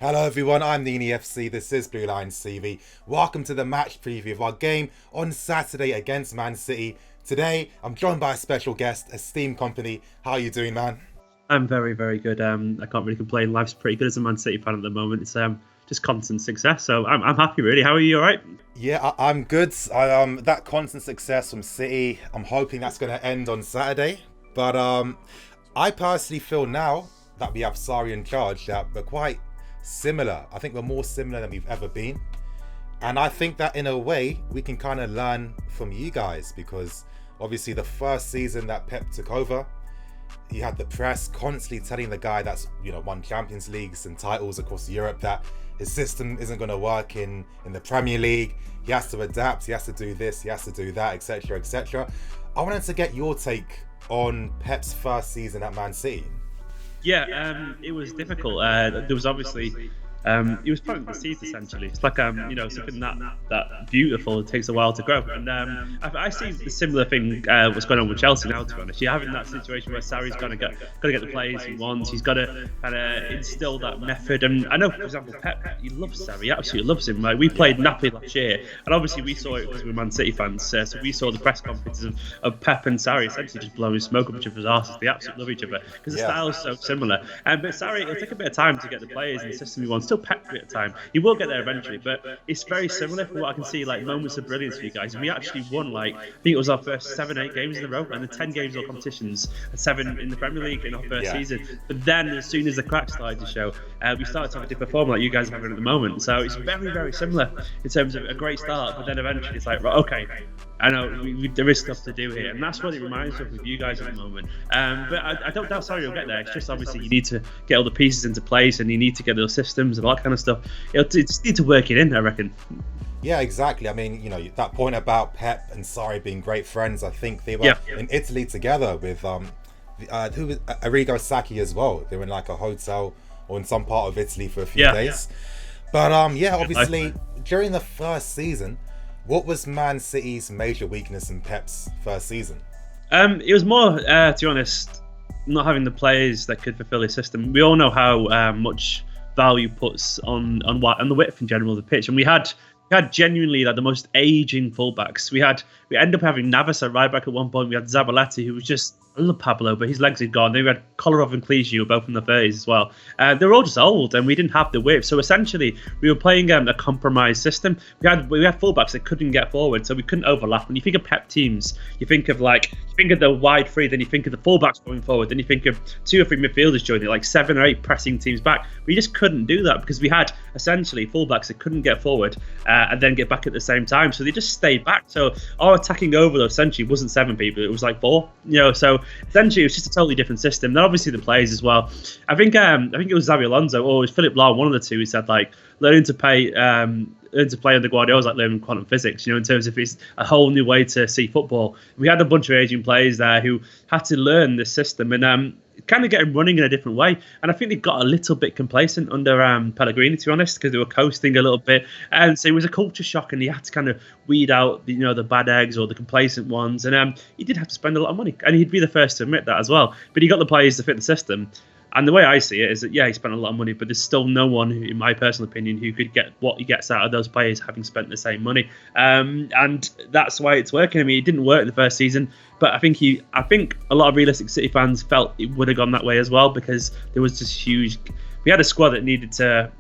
Hello everyone, I'm the FC, this is Blue Lions TV. Welcome to the match preview of our game on Saturday against Man City. Today, I'm joined by a special guest, esteemed company. How are you doing, man? I'm very, very good. I can't really complain. Life's pretty good as a Man City fan at the moment. It's just constant success, so I'm happy, really. How are you, all right? Yeah, I'm good. That constant success from City, I'm hoping that's going to end on Saturday. But I personally feel now that we have Sarri in charge that we're quite similar. I think we're more similar than we've ever been, and I think that in a way we can kind of learn from you guys, because obviously the first season that Pep took over, he had the press constantly telling the guy that's won Champions Leagues and titles across Europe that his system isn't going to work in the Premier League. He has to adapt, he has to do this, he has to do that, etc, etc. I wanted to get your take on Pep's first season at Man City. Yeah, it was difficult. There was obviously, it was planting the seeds essentially. It's like something that beautiful. It takes a while to grow, and I see the similar thing. What's going on with Chelsea now? To be honest, you're having that situation where Sarri's got to get the players he wants. He's got to kind of instill that method. And I know, for example, Pep, he loves Sarri. He absolutely loves him. Like, we played Napoli last year, and obviously we saw it because we're Man City fans. So we saw the press conferences of Pep and Sarri essentially just blowing smoke up each other's arses. They absolutely love each other because the styles so similar. But Sarri, it'll take a bit of time to get the players in the system he wants. Still Pep a bit of time. He will get there eventually, but it's very similar from what I can see, like moments of brilliance for you guys. And we actually won, like, I think it was our first 7-8 games in a row, and the 10 games or competitions, 7 in the Premier League in our first season. But then as soon as the cracks started to show, we started to have a different form like you guys are having at the moment. So it's very, very similar in terms of a great start, but then eventually it's like, right, okay, I know there is stuff to do here, and that's what it reminds me of with you guys at the moment. But I don't doubt Sarri will get there. It's just obviously you need to get all the pieces into place, and you need to get those systems and all that kind of stuff. You just need to work it in, I reckon. Yeah, exactly. I mean, that point about Pep and Sarri being great friends. I think they were in Italy together with who was Arrigo Sacchi as well. They were in like a hotel or in some part of Italy for a few days. But obviously during the first season, what was Man City's major weakness in Pep's first season? It was more, to be honest, not having the players that could fulfill his system. We all know how much value puts on the width in general of the pitch, and we had genuinely like the most aging fullbacks. We ended up having Navas at right back at one point. We had Zabaleta, who was just, I love Pablo, but his legs had gone. Then we had Kolarov and Clichy, who were both in the 30s as well. They were all just old, and we didn't have the width. So essentially, we were playing a compromised system. We had fullbacks that couldn't get forward, so we couldn't overlap. When you think of Pep teams, you think of the wide three, then you think of the fullbacks going forward, then you think of 2 or 3 midfielders joining, like 7 or 8 pressing teams back. We just couldn't do that because we had essentially fullbacks that couldn't get forward and then get back at the same time. So they just stayed back. So our attacking overload essentially wasn't 7 people; it was like 4. So essentially, it was just a totally different system. Then obviously the players as well. I think it was Xabi Alonso or it was Philip Lahm, one of the two, who said like learn to play under Guardiola is like learning quantum physics. In terms of it's a whole new way to see football. We had a bunch of aging players there who had to learn this system and kind of get them running in a different way. And I think they got a little bit complacent under Pellegrini, to be honest, because they were coasting a little bit. And so it was a culture shock, and he had to kind of weed out the bad eggs or the complacent ones. And he did have to spend a lot of money, and he'd be the first to admit that as well. But he got the players to fit the system. And the way I see it is that, he spent a lot of money, but there's still no one, in my personal opinion, who could get what he gets out of those players having spent the same money. And that's why it's working. I mean, it didn't work the first season, but I think a lot of realistic City fans felt it would have gone that way as well, because there was just huge. We had a squad that needed to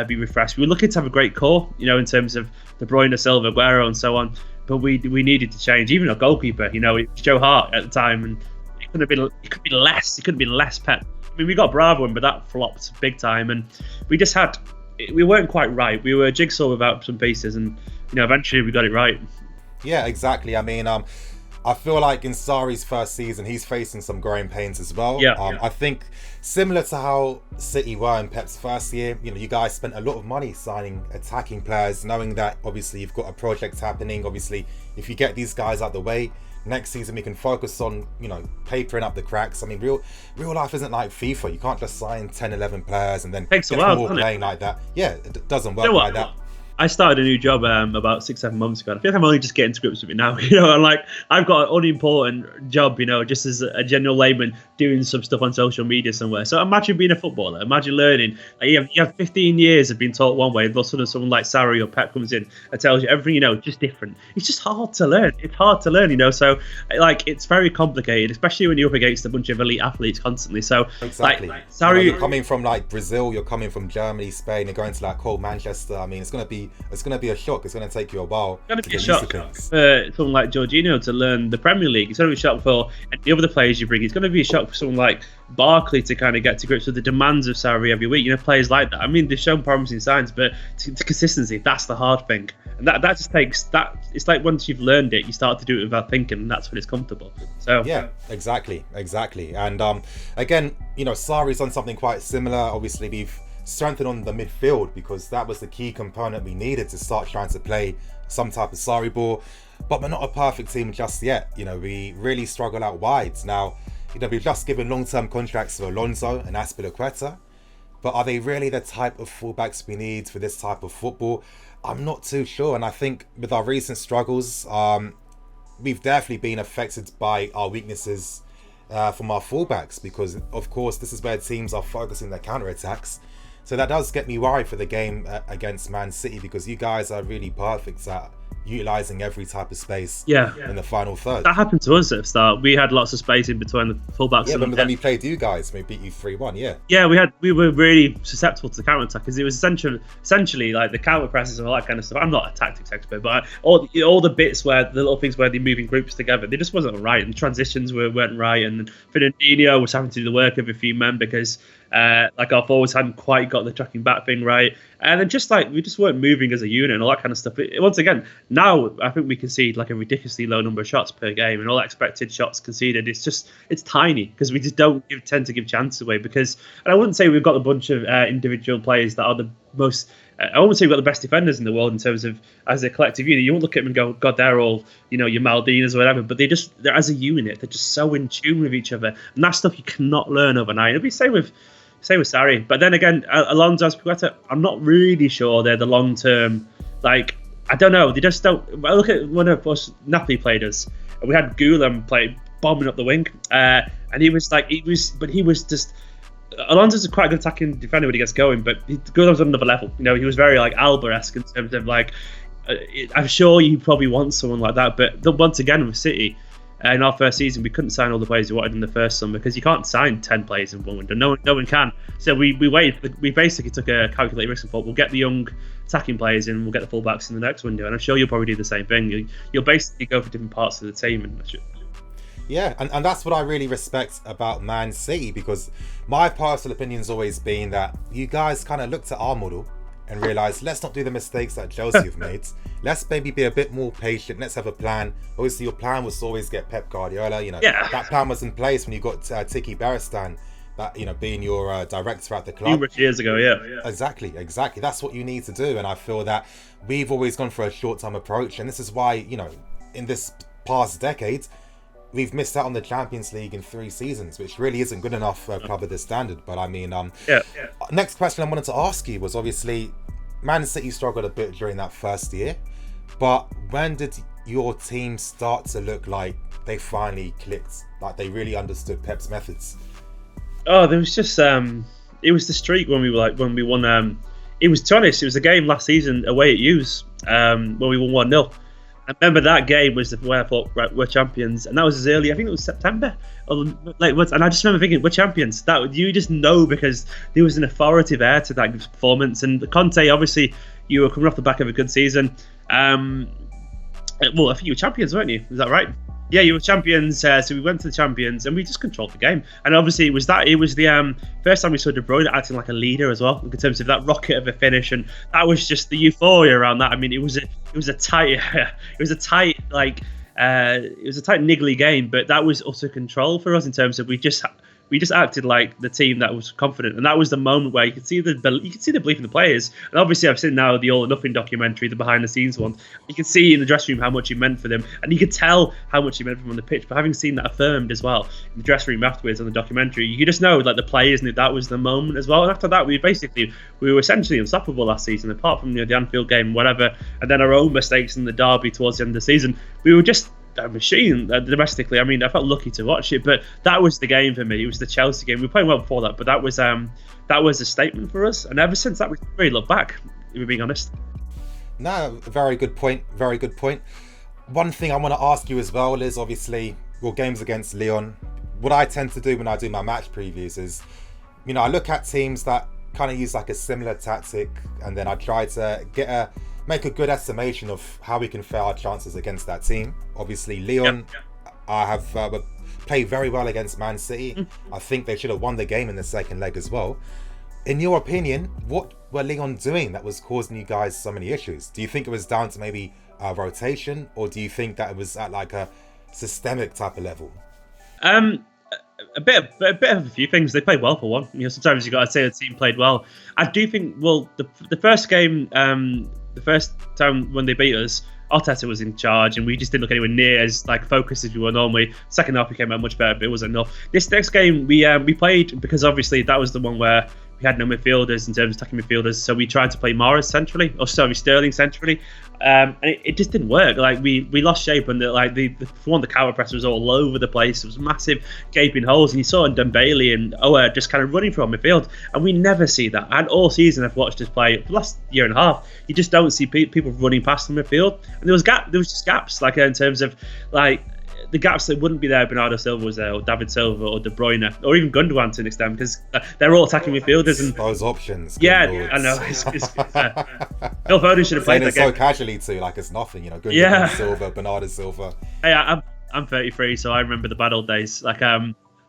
be refreshed. We were looking to have a great core, in terms of De Bruyne, Silva, Aguero, and so on. But we needed to change. Even our goalkeeper, it was Joe Hart at the time, and it could have been less. It could have been less Pep. I mean, we got Bravo in, but that flopped big time, and we weren't quite right. We were a jigsaw without some pieces, and eventually we got it right. Yeah, exactly. I mean, I feel like in Sarri's first season, he's facing some growing pains as well. I think similar to how City were in Pep's first year, you guys spent a lot of money signing attacking players, knowing that obviously you've got a project happening. Obviously, if you get these guys out the way, next season we can focus on papering up the cracks. I mean, real life isn't like FIFA. You can't just sign 10-11 players and then takes get a while, more playing like that. Yeah, it doesn't work like that. I started a new job about 6-7 months ago. I feel like I'm only just getting to grips with it now. And like I've got an unimportant job, just as a general layman doing some stuff on social media somewhere. So imagine being a footballer. Imagine learning. Like you have 15 years of being taught one way, and all of a sudden someone like Sarri or Pep comes in and tells you everything, just different. It's just hard to learn. It's hard to learn, So like it's very complicated, especially when you're up against a bunch of elite athletes constantly. So exactly. like Sarri, you're coming from like Brazil, you're coming from Germany, Spain, you're going to like cold Manchester. I mean, it's gonna be a shock. It's gonna take you a while. It's going to be a shock for someone like Jorginho to learn the Premier League. It's going to be a shock for the other players you bring. It's going to be a shock for someone like Barkley to kind of get to grips with the demands of Sarri every week. Players like that. I mean, they've shown promising signs, but to consistency, that's the hard thing. And that just takes that. It's like once you've learned it, you start to do it without thinking, and that's when it's comfortable. So yeah, exactly. And again, Sarri's done something quite similar. Obviously, we've strengthened on the midfield because that was the key component we needed to start trying to play some type of Sarri ball. But we're not a perfect team just yet. We really struggle out wide. Now, we've just given long-term contracts to Alonso and Azpilicueta. But are they really the type of fullbacks we need for this type of football? I'm not too sure. And I think with our recent struggles, we've definitely been affected by our weaknesses from our fullbacks, because of course this is where teams are focusing their counter-attacks. So that does get me worried for the game against Man City, because you guys are really perfect at utilising every type of space in the final third. That happened to us at the start. We had lots of space in between the fullbacks. Yeah, but then we played you guys, we beat you 3-1, Yeah, we were really susceptible to the counter-attack, because it was essentially like the counter-presses and all that kind of stuff. I'm not a tactics expert, but all the bits where, the little things where they move in groups together, they just wasn't right, and the transitions weren't right, and Fernandinho was having to do the work of a few men because like our forwards hadn't quite got the tracking back thing right, and then just like we just weren't moving as a unit and all that kind of stuff. Once again, now I think we concede like a ridiculously low number of shots per game, and all that expected shots conceded, it's tiny, because we just don't tend to give chances away. Because, and I wouldn't say we've got a bunch of individual players that are the most I wouldn't say we've got the best defenders in the world in terms of as a collective unit. You won't look at them and go, God, they're all, your Maldinas or whatever, but they're as a unit, they're just so in tune with each other, and that's stuff you cannot learn overnight. It'll be same with Sarri. But then again, Alonso, Azpilicueta, I'm not really sure they're the long term. Like, I don't know. They just don't. I look at one of us, Napoli played us, and we had Gulam bombing up the wing, and he was just. Alonso's a quite good attacking defender when he gets going, but Gulam's on another level. He was very like Alba-esque in terms of like. I'm sure you probably want someone like that, but once again with City. In our first season, we couldn't sign all the players we wanted in the first summer, because you can't sign 10 players in one window. No one can. So we waited. We basically took a calculated risk and thought, we'll get the young attacking players in, we'll get the fullbacks in the next window. And I'm sure you'll probably do the same thing. You'll basically go for different parts of the team. Yeah, and that's what I really respect about Man City, because my personal opinion's always been that you guys kind of looked at our model and realised, let's not do the mistakes that Chelsea have made. Let's maybe be a bit more patient. Let's have a plan. Obviously, your plan was to always get Pep Guardiola. That plan was in place when you got Tiki Beristan, that being your director at the club. Years ago, yeah. Exactly. That's what you need to do. And I feel that we've always gone for a short-term approach. And this is why, in this past decade, we've missed out on the Champions League in 3 seasons, which really isn't good enough for a club of this standard. But I mean, next question I wanted to ask you was, obviously, Man City struggled a bit during that first year, but when did your team start to look like they finally clicked, like they really understood Pep's methods? Oh, there was just it was the streak when we won. It was, to be honest, it was a game last season away at Hughes when we won 1-0. I remember that game was where I thought, right, we're champions, and that was as early, I think it was September, and I just remember thinking, we're champions. That you just know, because there was an authoritative air to that performance. And Conte, obviously, you were coming off the back of a good season. Well, I think you were champions, weren't you? Is that right? Yeah, you were champions. So we went to the champions, and we just controlled the game. And obviously, it was the first time we saw De Bruyne acting like a leader as well, in terms of that rocket of a finish, and that was just the euphoria around that. I mean, it was a tight niggly game, but that was utter control for us in terms of we just we just acted like the team that was confident, and that was the moment where you could see the belief in the players. And obviously, I've seen now the All or Nothing documentary, the behind the scenes one. You can see in the dressing room how much he meant for them, and you could tell how much he meant for them on the pitch. But having seen that affirmed as well in the dressing room afterwards on the documentary, you just know like the players knew that was the moment as well. And after that, we were essentially unstoppable last season, apart from the Anfield game, whatever, and then our own mistakes in the derby towards the end of the season. We were just a machine domestically. I mean, I felt lucky to watch it, but that was the game for me. It was the Chelsea game. We were playing well before that, but that was a statement for us. And ever since that, we've really looked back, if we're being honest. No, very good point. Very good point. One thing I want to ask you as well is obviously your games against Lyon. What I tend to do when I do my match previews is, I look at teams that kind of use like a similar tactic, and then I try to make a good estimation of how we can fare our chances against that team. Obviously, Lyon, I have played very well against Man City. I think they should have won the game in the second leg as well. In your opinion, what were Lyon doing that was causing you guys so many issues? Do you think it was down to maybe rotation, or do you think that it was at like a systemic type of level? A bit of a few things. They played well for one. Sometimes you got to say the team played well. I do think. Well, the first game, the first time when they beat us, Arteta was in charge, and we just didn't look anywhere near as like focused as we were normally. Second half we came out much better, but it was enough. This next game we played, because obviously that was the one where we had no midfielders in terms of attacking midfielders, so we tried to play Sterling centrally, and it just didn't work. Like we lost shape, and the counter press was all over the place. It was massive gaping holes, and you saw Dembele and Ower just kind of running from midfield, and we never see that. And all season I've watched us play for the last year and a half. You just don't see people running past the midfield, and there was just gaps like in terms of like the gaps that wouldn't be there. Bernardo Silva was there, or David Silva, or De Bruyne, or even Gundogan to an extent, because they're all attacking midfielders. And those options. Yeah, I know. Phil Foden should have played that game. So casually too, like it's nothing, Gundogan, Silva, Bernardo Silva. Hey, I'm 33, so I remember the bad old days.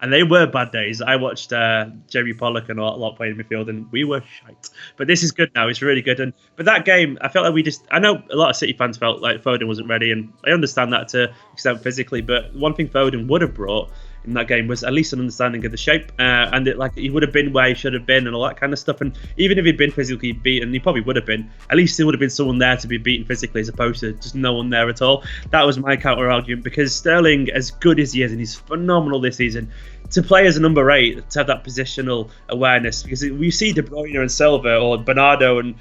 And they were bad days. I watched Jamie Pollock and a lot playing midfield, and we were shite. But this is good now. It's really good. But that game, I felt like I know a lot of City fans felt like Foden wasn't ready, and I understand that to an extent physically. But one thing Foden would have brought in that game was at least an understanding of the shape, and he would have been where he should have been and all that kind of stuff. And even if he'd been physically beaten, he probably would have been. At least there would have been someone there to be beaten physically, as opposed to just no one there at all. That was my counter argument, because Sterling, as good as he is, and he's phenomenal this season, to play as a number 8, to have that positional awareness, because we see De Bruyne and Silva, or Bernardo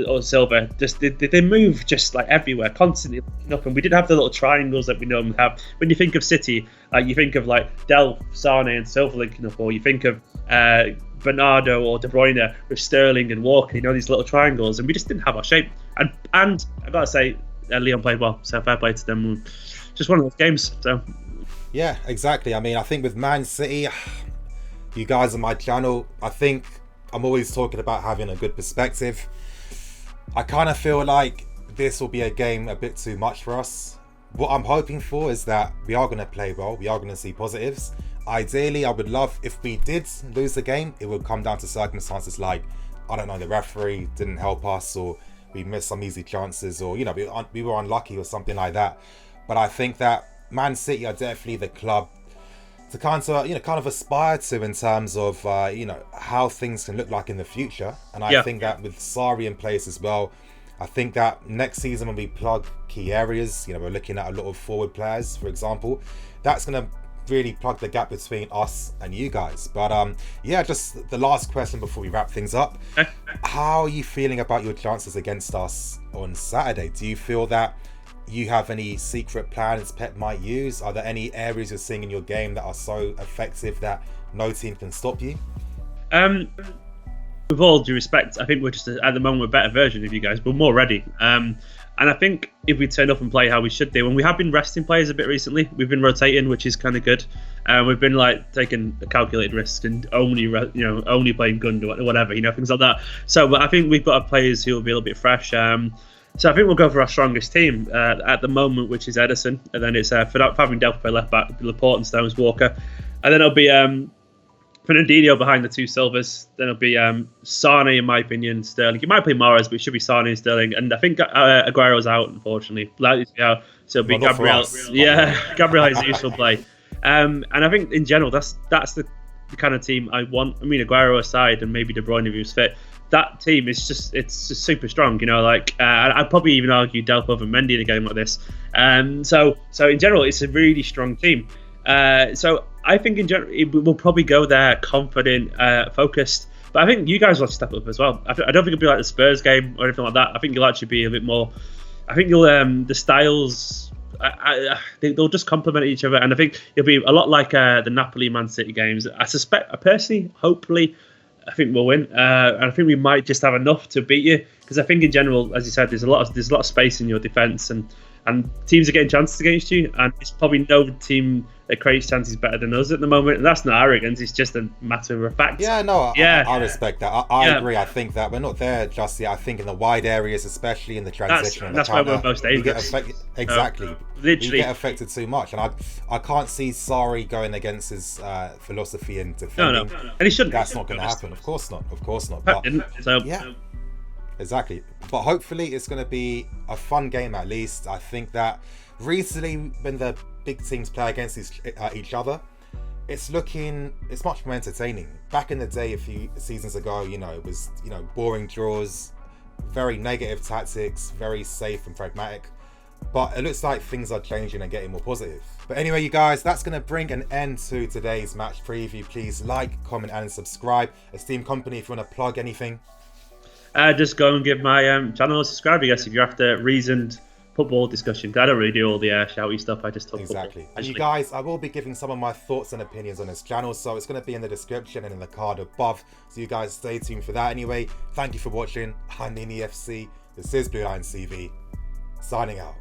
or Silva, just they move just like everywhere, constantly looking up, and we didn't have the little triangles that we normally have. When you think of City, you think of like Del, Sane and Silva linking up, or you think of Bernardo or De Bruyne with Sterling and Walker, these little triangles, and we just didn't have our shape. And I gotta say, Lyon played well, so fair play to them. Just one of those games. So yeah, exactly. I mean, I think with Man City, you guys on my channel, I think I'm always talking about having a good perspective. I kind of feel like this will be a game a bit too much for us. What I'm hoping for is that we are going to play well. We are going to see positives. Ideally, I would love if we did lose the game, it would come down to circumstances like, I don't know, the referee didn't help us, or we missed some easy chances, or, we were unlucky or something like that. But I think that Man City are definitely the club to kind of aspire to in terms of how things can look like in the future. And I think that with Sarri in place as well, I think that next season when we plug key areas, we're looking at a lot of forward players, for example, that's going to really plug the gap between us and you guys. But just the last question before we wrap things up. How are you feeling about your chances against us on Saturday? Do you feel that you have any secret plans Pep might use? Are there any areas you're seeing in your game that are so effective that no team can stop you? With all due respect, I think we're just at the moment a better version of you guys. We're more ready. And I think if we turn up and play how we should do, and we have been resting players a bit recently, we've been rotating, which is kind of good. We've been like taking a calculated risk and only playing Gun or whatever, things like that. So, but I think we've got players who will be a little bit fresh. So I think we'll go for our strongest team at the moment, which is Ederson, and then it's Fabian Delph play left back, Laporte and Stones, Walker, and then it'll be Fernandinho behind the two Silvers. Then it'll be Sane, in my opinion, Sterling. He might play Mahrez, but it should be Sane and Sterling. And I think Aguero's out, unfortunately. So it'll be Gabriel. Gabriel Jesus will play. And I think in general that's the the kind of team I want. I mean, Aguero aside, and maybe De Bruyne if he was fit, that team is just super strong. You know, like I'd probably even argue Delph over Mendy in a game like this. So in general, it's a really strong team. So I think in general we'll probably go there confident, focused. But I think you guys will have to step up as well. I don't think it'll be like the Spurs game or anything like that. I think you'll actually be a bit more. I think you'll the styles. They'll just complement each other, and I think it'll be a lot like the Napoli Man City games. I personally, hopefully, I think we'll win, and I think we might just have enough to beat you, because I think in general, as you said, there's a lot of space in your defence, and teams are getting chances against you, and it's probably no team that creates chances better than us at the moment. And that's not arrogance; it's just a matter of fact. Yeah, no, I respect that. I agree. I think that we're not there just yet. I think in the wide areas, especially in the transition, that's why we're most dangerous. Exactly. Literally, we get affected too much, and I can't see Sarri going against his philosophy and defending. No, and he shouldn't. That's not going to happen. Of course not. But yeah. Exactly. But hopefully it's going to be a fun game at least. I think that recently when the big teams play against each other, it's much more entertaining. Back in the day, a few seasons ago, it was, boring draws, very negative tactics, very safe and pragmatic. But it looks like things are changing and getting more positive. But anyway, you guys, that's going to bring an end to today's match preview. Please like, comment and subscribe. Esteemed company, if you want to plug anything. Just go and give my channel a subscribe, I guess, if you're after reasoned football discussion. I don't really do all the shouty stuff. I just talk exactly. Football, and you guys, I will be giving some of my thoughts and opinions on this channel, so it's going to be in the description and in the card above. So you guys stay tuned for that. Anyway, thank you for watching. I'm Nini FC. This is Blue Line CV. Signing out.